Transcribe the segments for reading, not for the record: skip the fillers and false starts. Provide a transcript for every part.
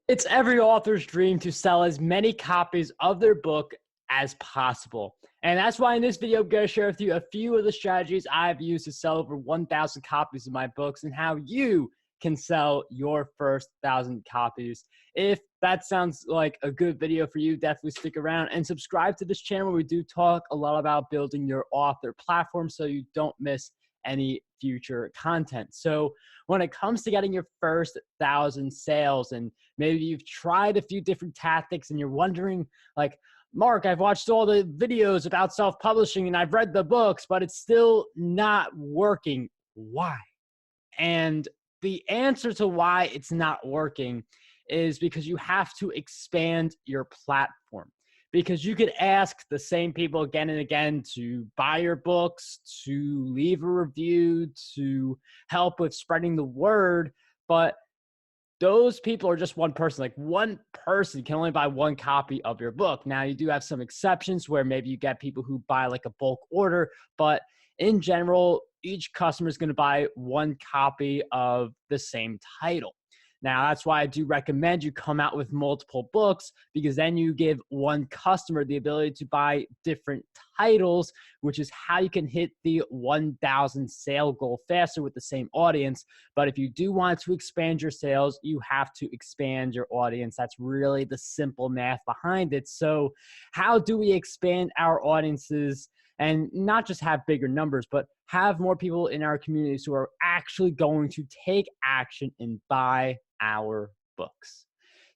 It's every author's dream to sell as many copies of their book as possible. And that's why in this video, I'm going to share with you a few of the strategies I've used to sell over 1,000 copies of my books and how you can sell your first 1,000 copies. If that sounds like a good video for you, definitely stick around and subscribe to this channel where we do talk a lot about building your author platform so you don't miss any future content. So when it comes to getting your first 1,000 sales, and maybe you've tried a few different tactics and you're wondering like, Mark, I've watched all the videos about self-publishing and I've read the books, but it's still not working. Why? And the answer to why it's not working is because you have to expand your platform. Because you could ask the same people again and again to buy your books, to leave a review, to help with spreading the word, but those people are just one person. Like one person can only buy one copy of your book. Now, you do have some exceptions where maybe you get people who buy like a bulk order, but in general, each customer is going to buy one copy of the same title. Now, that's why I do recommend you come out with multiple books, because then you give one customer the ability to buy different titles, which is how you can hit the 1,000 sale goal faster with the same audience. But if you do want to expand your sales, you have to expand your audience. That's really the simple math behind it. So how do we expand our audiences and not just have bigger numbers, but have more people in our communities who are actually going to take action and buy our books?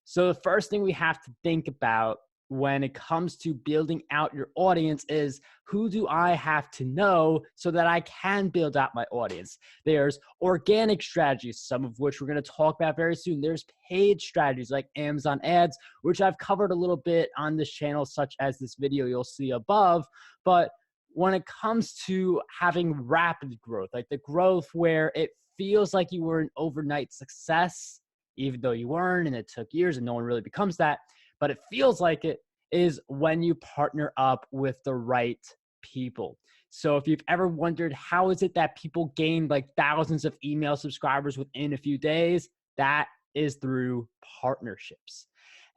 So the first thing we have to think about when it comes to building out your audience is, who do I have to know so that I can build out my audience? There's organic strategies, some of which we're going to talk about very soon. There's paid strategies like Amazon ads, which I've covered a little bit on this channel, such as this video you'll see above. But when it comes to having rapid growth, like the growth where it feels like you were an overnight success, even though you weren't, and it took years and no one really becomes that, but it feels like it, is when you partner up with the right people. So if you've ever wondered how is it that people gain like thousands of email subscribers within a few days, that is through partnerships.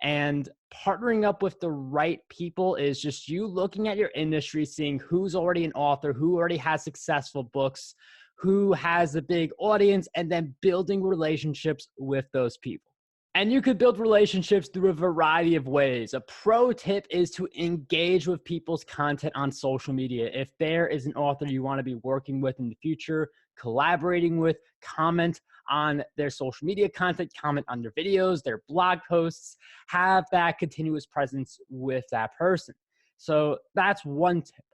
And partnering up with the right people is just you looking at your industry, seeing who's already an author, who already has successful books, who has a big audience, and then building relationships with those people. And you could build relationships through a variety of ways. A pro tip is to engage with people's content on social media. If there is an author you want to be working with in the future, collaborating with, comment on their social media content, comment on their videos, their blog posts, have that continuous presence with that person. So that's one tip.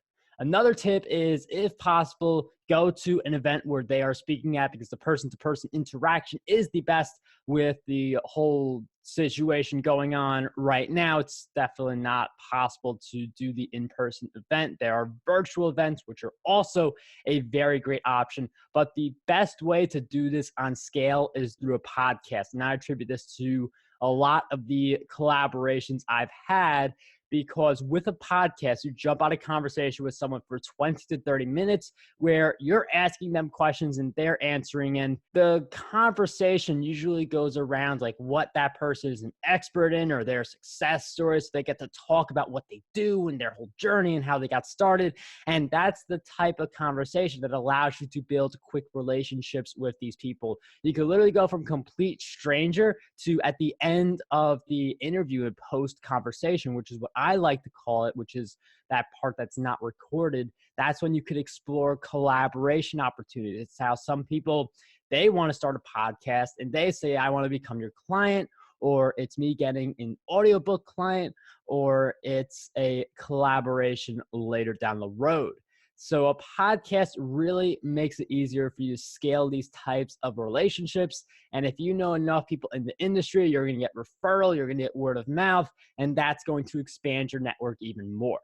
Another tip is, if possible, go to an event where they are speaking at, because the person-to-person interaction is the best with the whole situation going on right now. It's definitely not possible to do the in-person event. There are virtual events, which are also a very great option. But the best way to do this on scale is through a podcast. And I attribute this to a lot of the collaborations I've had, because with a podcast, you jump out of conversation with someone for 20 to 30 minutes where you're asking them questions and they're answering. And the conversation usually goes around like what that person is an expert in or their success stories. So they get to talk about what they do and their whole journey and how they got started. And that's the type of conversation that allows you to build quick relationships with these people. You could literally go from complete stranger to, at the end of the interview, and post conversation, which is what I like to call it, which is that part that's not recorded. That's when you could explore collaboration opportunities. It's how some people, they want to start a podcast and they say, I want to become your client, or it's me getting an audiobook client, or it's a collaboration later down the road. So a podcast really makes it easier for you to scale these types of relationships. And if you know enough people in the industry, you're going to get referral, you're going to get word of mouth, and that's going to expand your network even more.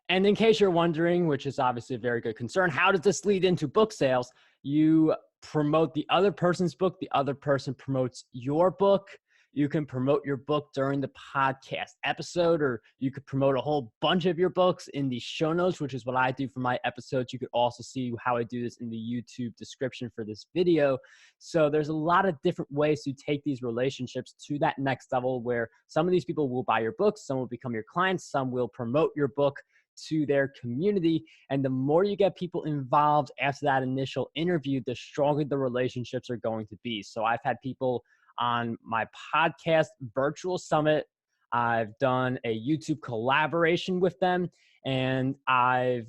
And in case you're wondering, which is obviously a very good concern, how does this lead into book sales? You promote the other person's book, the other person promotes your book. You can promote your book during the podcast episode, or you could promote a whole bunch of your books in the show notes, which is what I do for my episodes. You could also see how I do this in the YouTube description for this video. So there's a lot of different ways to take these relationships to that next level, where some of these people will buy your books, some will become your clients, some will promote your book to their community. And the more you get people involved after that initial interview, the stronger the relationships are going to be. So I've had people on my podcast virtual summit. I've done a YouTube collaboration with them, and I've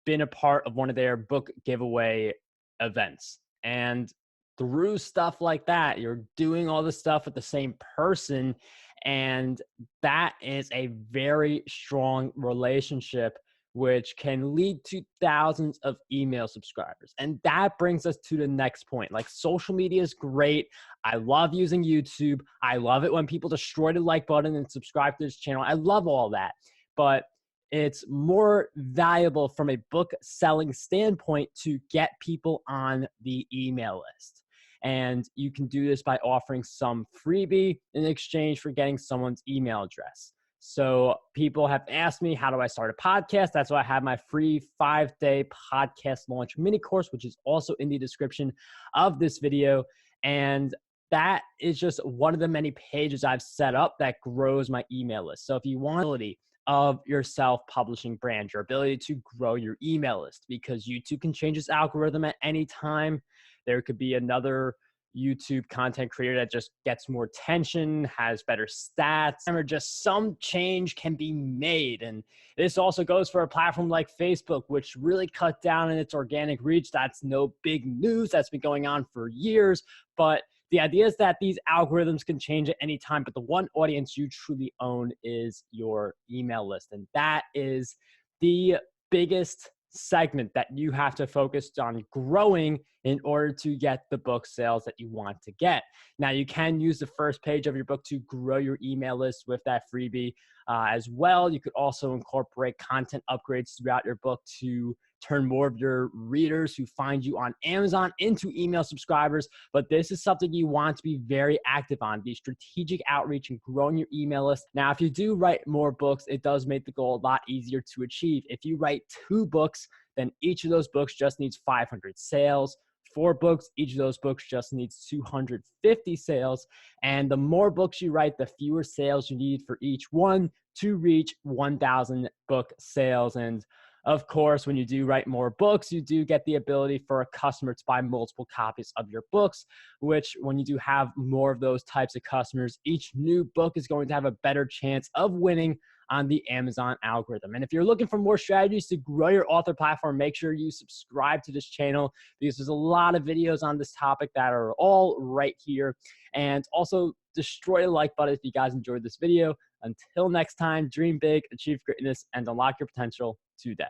been a part of one of their book giveaway events. And through stuff like that, you're doing all this stuff with the same person, and that is a very strong relationship, which can lead to thousands of email subscribers. And that brings us to the next point. Like, social media is great. I love using YouTube. I love it when people destroy the like button and subscribe to this channel. I love all that. But it's more valuable from a book selling standpoint to get people on the email list. And you can do this by offering some freebie in exchange for getting someone's email address. So people have asked me, how do I start a podcast? That's why I have my free 5-day podcast launch mini course, which is also in the description of this video. And that is just one of the many pages I've set up that grows my email list. So if you want ability of your self-publishing brand, your ability to grow your email list, because YouTube can change its algorithm at any time. There could be another YouTube content creator that just gets more attention, has better stats, or just some change can be made. And this also goes for a platform like Facebook, which really cut down on its organic reach. That's no big news. That's been going on for years. But the idea is that these algorithms can change at any time, but the one audience you truly own is your email list. And that is the biggest segment that you have to focus on growing in order to get the book sales that you want to get. Now, you can use the first page of your book to grow your email list with that freebie as well. You could also incorporate content upgrades throughout your book to turn more of your readers who find you on Amazon into email subscribers. But this is something you want to be very active on, the strategic outreach and growing your email list. Now, if you do write more books, it does make the goal a lot easier to achieve. If you write 2 books, then each of those books just needs 500 sales. 4 books, each of those books just needs 250 sales. And the more books you write, the fewer sales you need for each one to reach 1,000 book sales. And of course, when you do write more books, you do get the ability for a customer to buy multiple copies of your books, which when you do have more of those types of customers, each new book is going to have a better chance of winning on the Amazon algorithm. And if you're looking for more strategies to grow your author platform, make sure you subscribe to this channel, because there's a lot of videos on this topic that are all right here. And also destroy the like button if you guys enjoyed this video. Until next time, dream big, achieve greatness, and unlock your potential today.